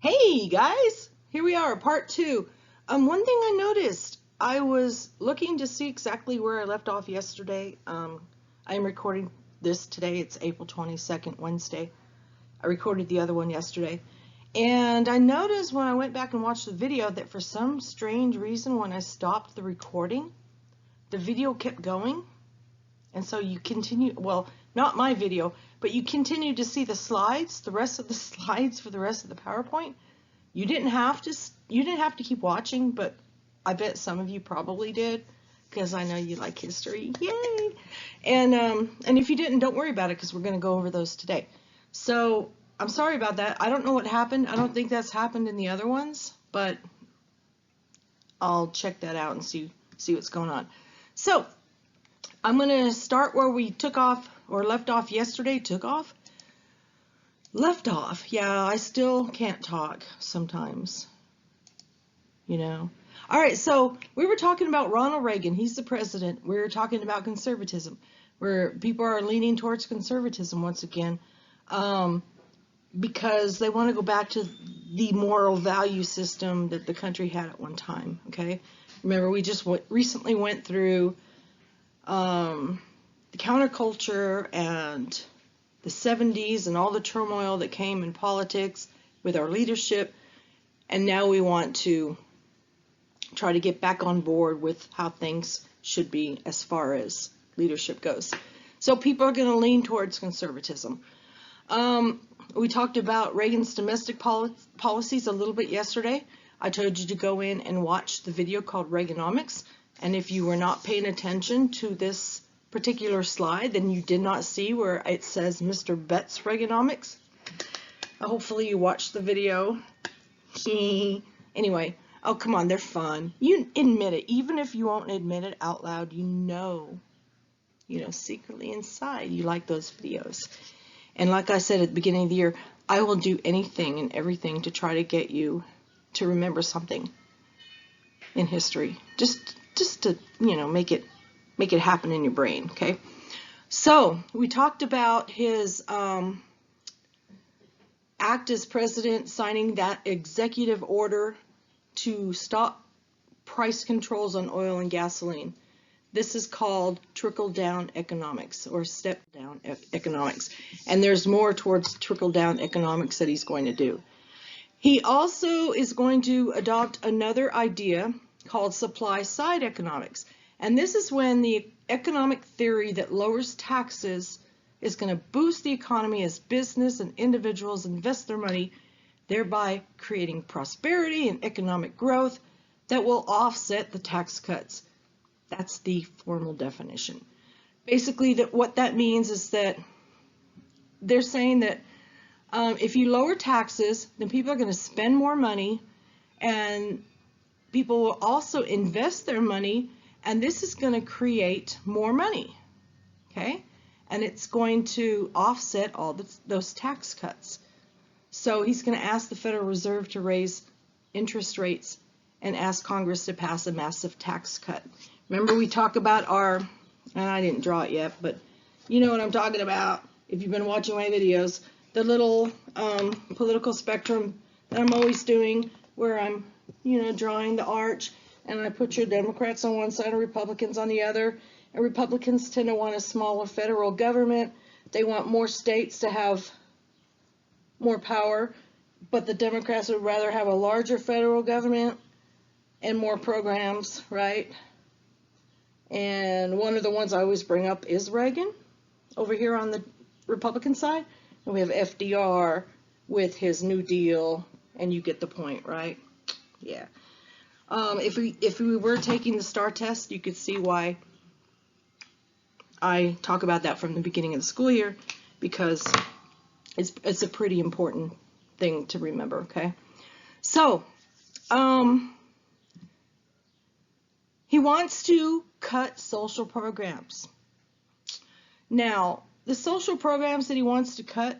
Hey guys, here we are, part two. One thing I noticed, I was looking to see exactly where I left off yesterday. I'm recording this today. It's April 22nd, Wednesday. I recorded the other one yesterday. And I noticed when I went back and watched the video that for some strange reason when I stopped the recording, the video kept going. And so you continue, well, not my video, but you continue to see the slides, the rest of the slides for the rest of the PowerPoint. You didn't have to keep watching, but I bet some of you probably did because I know you like history. Yay! And if you didn't, don't worry about it because we're going to go over those today. So I'm sorry about that. I don't know what happened. I don't think that's happened in the other ones, but I'll check that out and see what's going on. So I'm going to start where we took off or left off yesterday. Left off. Yeah, I still can't talk sometimes, you know. All right, so we were talking about Ronald Reagan. He's the president. We were talking about conservatism, where people are leaning towards conservatism once again because they want to go back to the moral value system that the country had at one time, okay? Remember, we just recently went through the counterculture and the 70s and all the turmoil that came in politics with our leadership, and now we want to try to get back on board with how things should be as far as leadership goes. So people are going to lean towards conservatism. We talked about Reagan's domestic policies a little bit yesterday. I told you to go in and watch the video called Reaganomics. And if you were not paying attention to this particular slide, then you did not see where it says Mr. Betts Reaganomics. Hopefully you watched the video. Anyway, oh come on, they're fun. You admit it. Even if you won't admit it out loud, you know secretly inside you like those videos. And like I said at the beginning of the year, I will do anything and everything to try to get you to remember something in history. Just to, make it happen in your brain, okay? So, we talked about his act as president, signing that executive order to stop price controls on oil and gasoline. This is called trickle-down economics or step-down economics. And there's more towards trickle-down economics that he's going to do. He also is going to adopt another idea called supply-side economics. And this is when the economic theory that lowers taxes is going to boost the economy as business and individuals invest their money, thereby creating prosperity and economic growth that will offset the tax cuts. That's the formal definition. Basically, what that means is that they're saying that if you lower taxes, then people are going to spend more money, and people will also invest their money, and this is going to create more money, okay? And it's going to offset all those tax cuts. So he's going to ask the Federal Reserve to raise interest rates and ask Congress to pass a massive tax cut. Remember we talk about and I didn't draw it yet, but you know what I'm talking about if you've been watching my videos, the little political spectrum that I'm always doing where I'm, drawing the arch, and I put your Democrats on one side and Republicans on the other. And Republicans tend to want a smaller federal government. They want more states to have more power, but the Democrats would rather have a larger federal government and more programs, right? And one of the ones I always bring up is Reagan over here on the Republican side. And we have FDR with his New Deal, and you get the point, right? Yeah. If we were taking the STAR test, you could see why I talk about that from the beginning of the school year, because it's a pretty important thing to remember, okay? So, he wants to cut social programs. Now, the social programs that he wants to cut,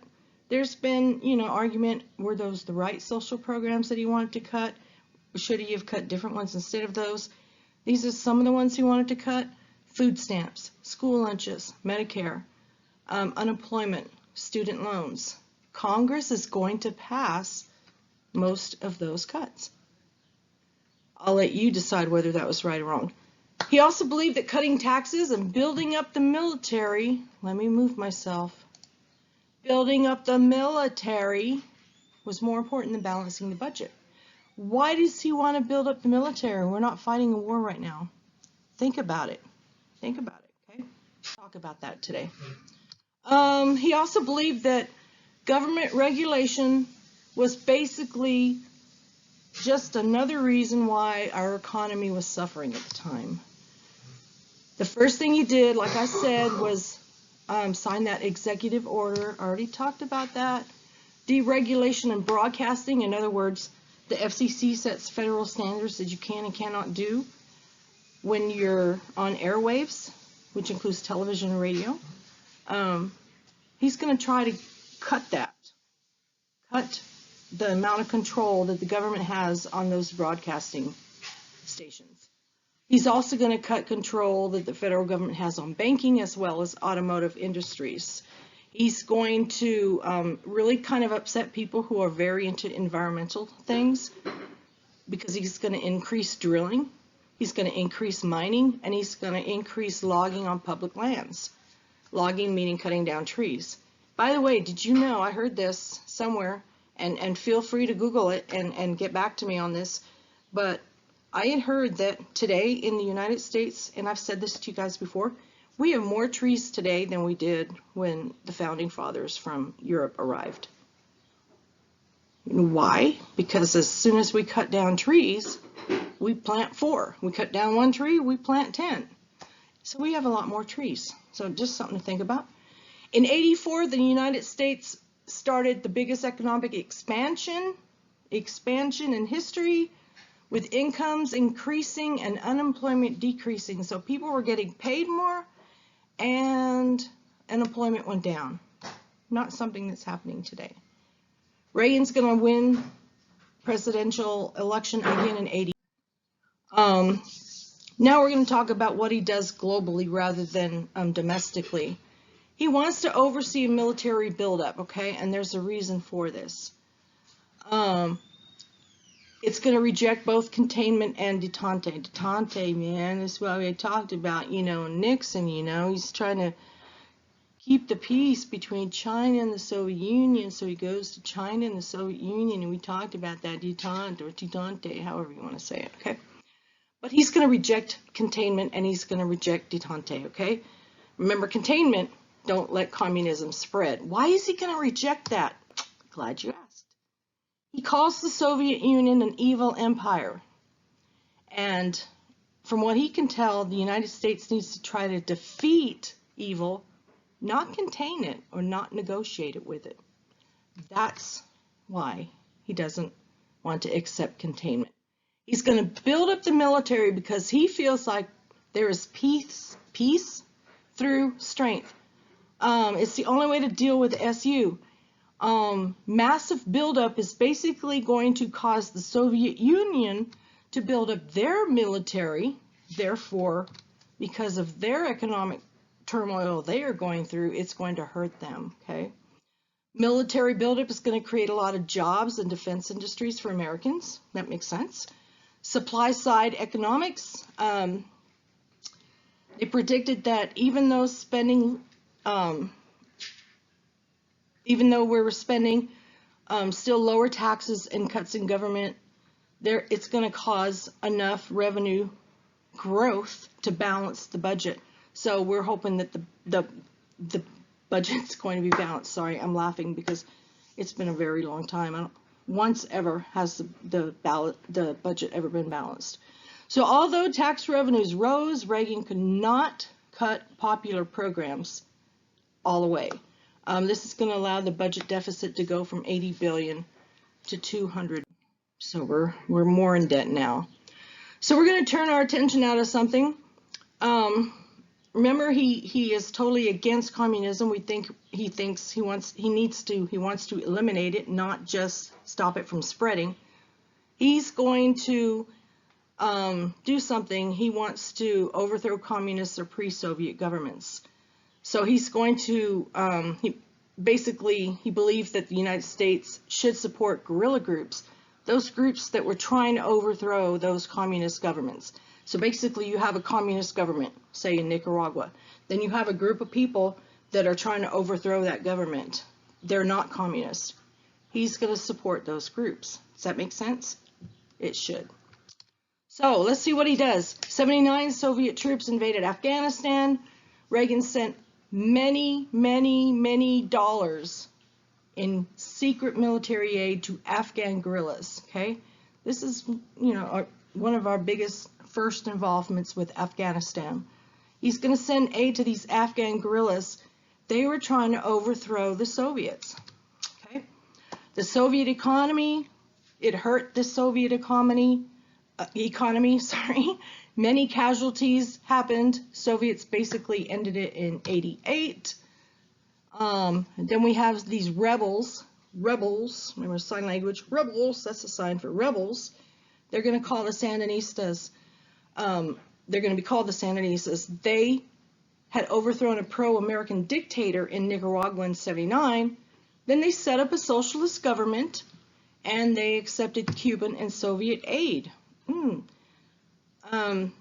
there's been, argument, were those the right social programs that he wanted to cut? Should he have cut different ones instead of those? These are some of the ones he wanted to cut. Food stamps, school lunches, Medicare, unemployment, student loans. Congress is going to pass most of those cuts. I'll let you decide whether that was right or wrong. He also believed that cutting taxes and building up the military, let me move myself, building up the military was more important than balancing the budget. Why does he want to build up the military? We're not fighting a war right now. Think about it. Think about it, okay? Talk about that today. He also believed that government regulation was basically just another reason why our economy was suffering at the time. The first thing he did, like I said, was sign that executive order. I already talked about that. Deregulation and broadcasting. In other words, the FCC sets federal standards that you can and cannot do when you're on airwaves, which includes television and radio. He's going to try to cut the amount of control that the government has on those broadcasting stations. He's also going to cut control that the federal government has on banking as well as automotive industries. He's going to really kind of upset people who are very into environmental things because he's going to increase drilling, he's going to increase mining, and he's going to increase logging on public lands. Logging meaning cutting down trees. By the way, did you know, I heard this somewhere, and feel free to Google it and get back to me on this, but I had heard that today in the United States, and I've said this to you guys before, we have more trees today than we did when the founding fathers from Europe arrived. Why? Because as soon as we cut down trees, we plant 4. We cut down 1 tree, we plant 10. So we have a lot more trees. So just something to think about. In '84, the United States started the biggest economic expansion in history, with incomes increasing and unemployment decreasing. So people were getting paid more and unemployment went down. Not something that's happening today. Reagan's going to win presidential election again in '80. Now we're going to talk about what he does globally rather than domestically. He wants to oversee a military buildup, okay? And there's a reason for this. It's going to reject both containment and detente. Detente, man, is what we talked about. You know, Nixon, you know, he's trying to keep the peace between China and the Soviet Union. So he goes to China and the Soviet Union, and we talked about that detente or detente, however you want to say it, okay? But he's going to reject containment and he's going to reject detente, okay? Remember, containment, don't let communism spread. Why is he going to reject that? Glad you asked. He calls the Soviet Union an evil empire. And from what he can tell, the United States needs to try to defeat evil, not contain it or not negotiate it with it. That's why he doesn't want to accept containment. He's going to build up the military because he feels like there is peace through strength. It's the only way to deal with SU. Massive buildup is basically going to cause the Soviet Union to build up their military. Therefore, because of their economic turmoil they are going through, it's going to hurt them, okay? Military buildup is going to create a lot of jobs in defense industries for Americans. That makes sense. Supply side economics. They predicted that even though we're spending still lower taxes and cuts in government, it's going to cause enough revenue growth to balance the budget. So we're hoping that the budget's going to be balanced. Sorry, I'm laughing because it's been a very long time. Once ever has the budget ever been balanced. So although tax revenues rose, Reagan could not cut popular programs all the way. This is going to allow the budget deficit to go from 80 billion to 200. So we're more in debt now. So we're going to turn our attention out of something. Remember, he is totally against communism. He wants to eliminate it, not just stop it from spreading. He's going to do something. He wants to overthrow communist or pre-Soviet governments. So he's going to he believes that the United States should support guerrilla groups, those groups that were trying to overthrow those communist governments. So basically you have a communist government, say in Nicaragua. Then you have a group of people that are trying to overthrow that government. They're not communist. He's going to support those groups. Does that make sense? It should. So let's see what he does. 79 Soviet troops invaded Afghanistan. Reagan sent many dollars in secret military aid to Afghan guerrillas. Okay, this is, you know, one of our biggest first involvements with Afghanistan. He's going to send aid to these Afghan guerrillas. They were trying to overthrow the Soviets. Okay, the Soviet economy, it hurt the Soviet economy. Many casualties happened. Soviets basically ended it in '88. Then we have these rebels, remember sign language, rebels, that's a sign for rebels. They're going to call the Sandinistas, they're going to be called the Sandinistas. They had overthrown a pro-American dictator in Nicaragua in '79. Then they set up a socialist government and they accepted Cuban and Soviet aid.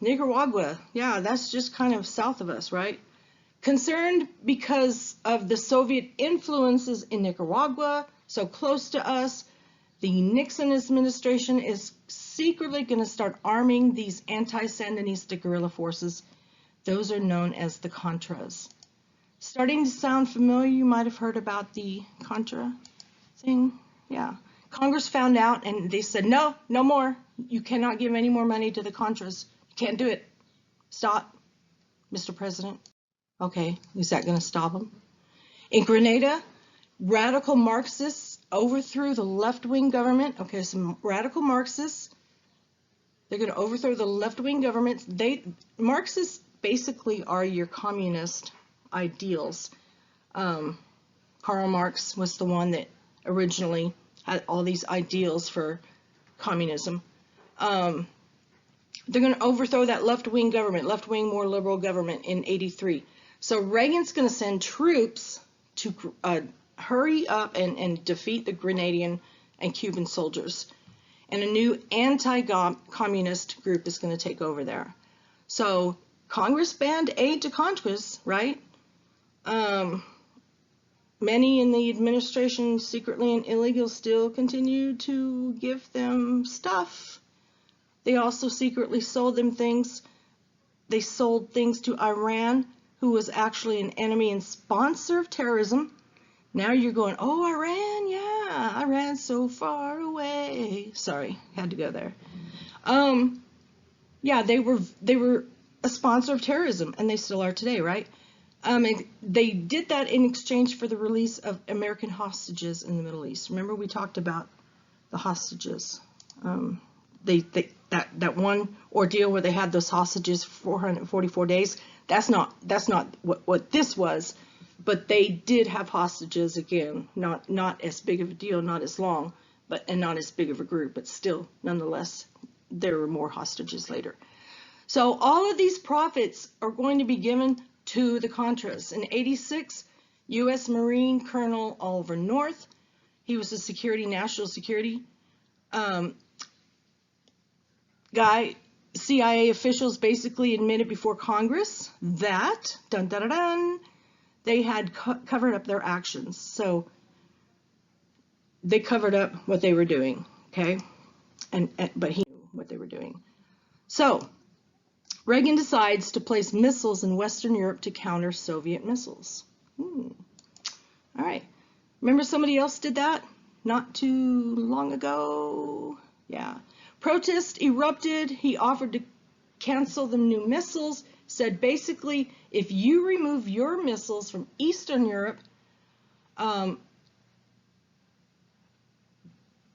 Nicaragua, yeah, that's just kind of south of us, right? Concerned because of the Soviet influences in Nicaragua, so close to us, the Nixon administration is secretly going to start arming these anti-Sandinista guerrilla forces. Those are known as the Contras. Starting to sound familiar, you might have heard about the Contra thing. Yeah. Congress found out and they said, no, no more. You cannot give any more money to the Contras. You can't do it. Stop, Mr. President. Okay, is that going to stop them? In Grenada, radical Marxists overthrew the left-wing government. Okay, some radical Marxists, they're going to overthrow the left-wing government. Marxists basically are your communist ideals. Karl Marx was the one that originally had all these ideals for communism. They're going to overthrow that left-wing government, left-wing, more liberal government in '83. So Reagan's going to send troops to hurry up and defeat the Grenadian and Cuban soldiers. And a new anti-communist group is going to take over there. So Congress banned aid to Contras, right? Many in the administration, secretly and illegal, still continue to give them stuff. They also secretly sold them things. They sold things to Iran, who was actually an enemy and sponsor of terrorism. Now you're going, oh, Iran, yeah, Iran's so far away. Sorry, had to go there. Yeah, they were a sponsor of terrorism, and they still are today, right? They did that in exchange for the release of American hostages in the Middle East. Remember we talked about the hostages. That one ordeal where they had those hostages for 444 days. That's not what this was, but they did have hostages again. Not as big of a deal, not as long, and not as big of a group, but still, nonetheless, there were more hostages later. So all of these profits are going to be given to the Contras. In '86, U.S. Marine Colonel Oliver North, he was a national security guy. CIA officials basically admitted before Congress that, they had covered up their actions. So they covered up what they were doing, okay? But he knew what they were doing. So Reagan decides to place missiles in Western Europe to counter Soviet missiles. All right. Remember somebody else did that not too long ago? Yeah. Protest erupted. He offered to cancel the new missiles, said basically, if you remove your missiles from Eastern Europe,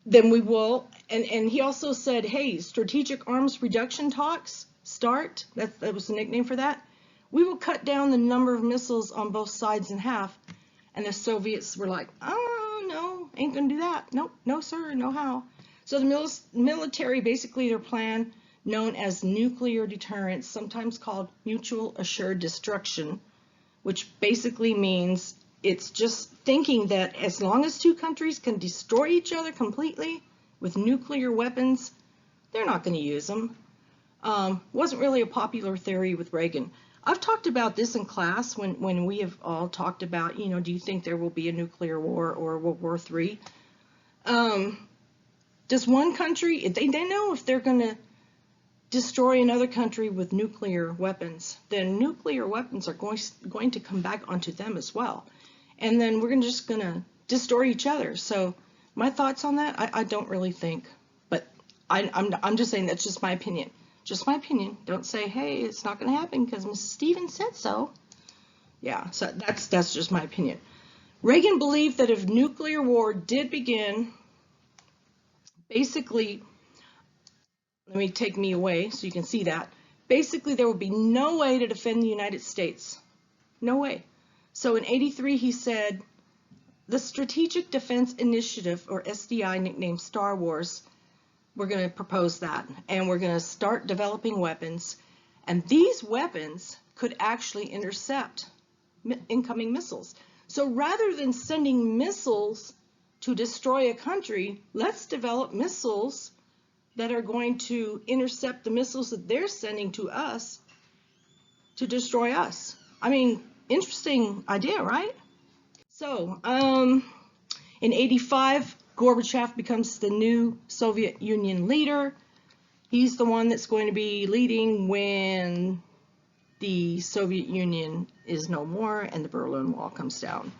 then we will. And he also said, hey, strategic arms reduction talks start. That was the nickname for that. We will cut down the number of missiles on both sides in half. And the Soviets were like, oh, no, ain't gonna do that. Nope, no, sir, no how. So the military, basically their plan, known as nuclear deterrence, sometimes called mutual assured destruction, which basically means it's just thinking that as long as two countries can destroy each other completely, with nuclear weapons, they're not going to use them. Wasn't really a popular theory with Reagan. I've talked about this in class when we have all talked about, you know, do you think there will be a nuclear war or World War III? Does one country, they know if they're going to destroy another country with nuclear weapons, then nuclear weapons are going to come back onto them as well. And then we're just going to destroy each other. So my thoughts on that, I don't really think. But I'm just saying that's just my opinion. Just my opinion. Don't say, hey, it's not going to happen because Mrs. Stevens said so. Yeah, so that's just my opinion. Reagan believed that if nuclear war did begin, basically, let me take me away so you can see that. Basically, there would be no way to defend the United States. No way. So in '83, he said, the Strategic Defense Initiative, or SDI, nicknamed Star Wars, we're going to propose that, and we're going to start developing weapons, and these weapons could actually intercept incoming missiles. So rather than sending missiles to destroy a country, let's develop missiles that are going to intercept the missiles that they're sending to us to destroy us. I mean, interesting idea, right? So, in '85, Gorbachev becomes the new Soviet Union leader. He's the one that's going to be leading when the Soviet Union is no more and the Berlin Wall comes down.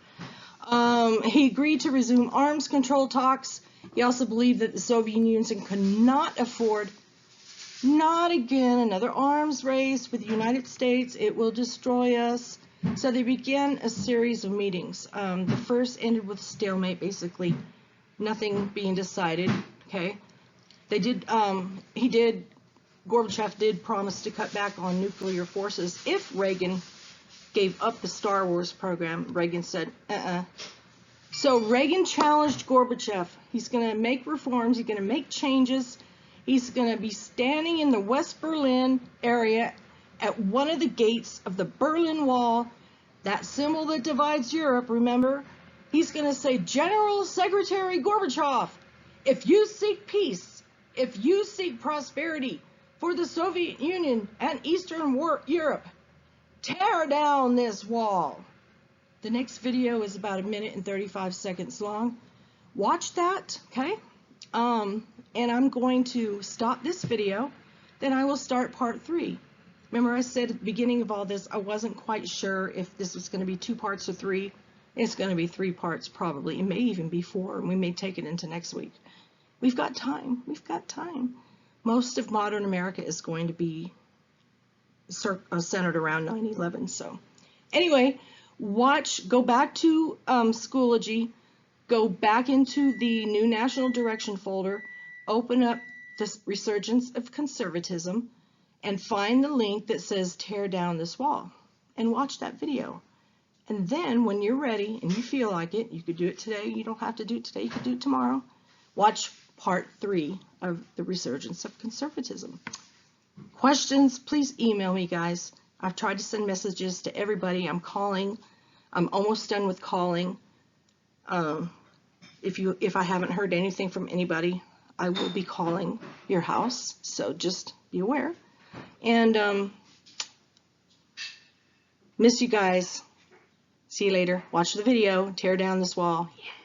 He agreed to resume arms control talks. He also believed that the Soviet Union could not afford, not again, another arms race with the United States. It will destroy us. So they began a series of meetings. The first ended with stalemate, basically. Nothing being decided, okay? Gorbachev did promise to cut back on nuclear forces if Reagan gave up the Star Wars program. Reagan said, So Reagan challenged Gorbachev. He's going to make reforms. He's going to make changes. He's going to be standing in the West Berlin area at one of the gates of the Berlin Wall, that symbol that divides Europe, remember? He's going to say, General Secretary Gorbachev, if you seek peace, if you seek prosperity for the Soviet Union and Eastern Europe, tear down this wall. The next video is about 1 minute and 35 seconds long. Watch that, okay? And I'm going to stop this video, then I will start part 3. Remember I said at the beginning of all this, I wasn't quite sure if this was going to be 2 parts or 3. It's going to be 3 parts probably. It may even be 4, and we may take it into next week. We've got time. We've got time. Most of modern America is going to be centered around 9/11. So anyway, go back to Schoology, go back into the New National Direction folder, open up the Resurgence of Conservatism, and find the link that says tear down this wall, and watch that video. And then when you're ready and you feel like it, you could do it today. You don't have to do it today. You could do it tomorrow. Watch part 3 of the Resurgence of Conservatism. Questions, please email me, guys. I've tried to send messages to everybody. I'm calling. I'm almost done with calling. If I haven't heard anything from anybody, I will be calling your house. So just be aware. And miss you guys. See you later. Watch the video. Tear down this wall. Yeah.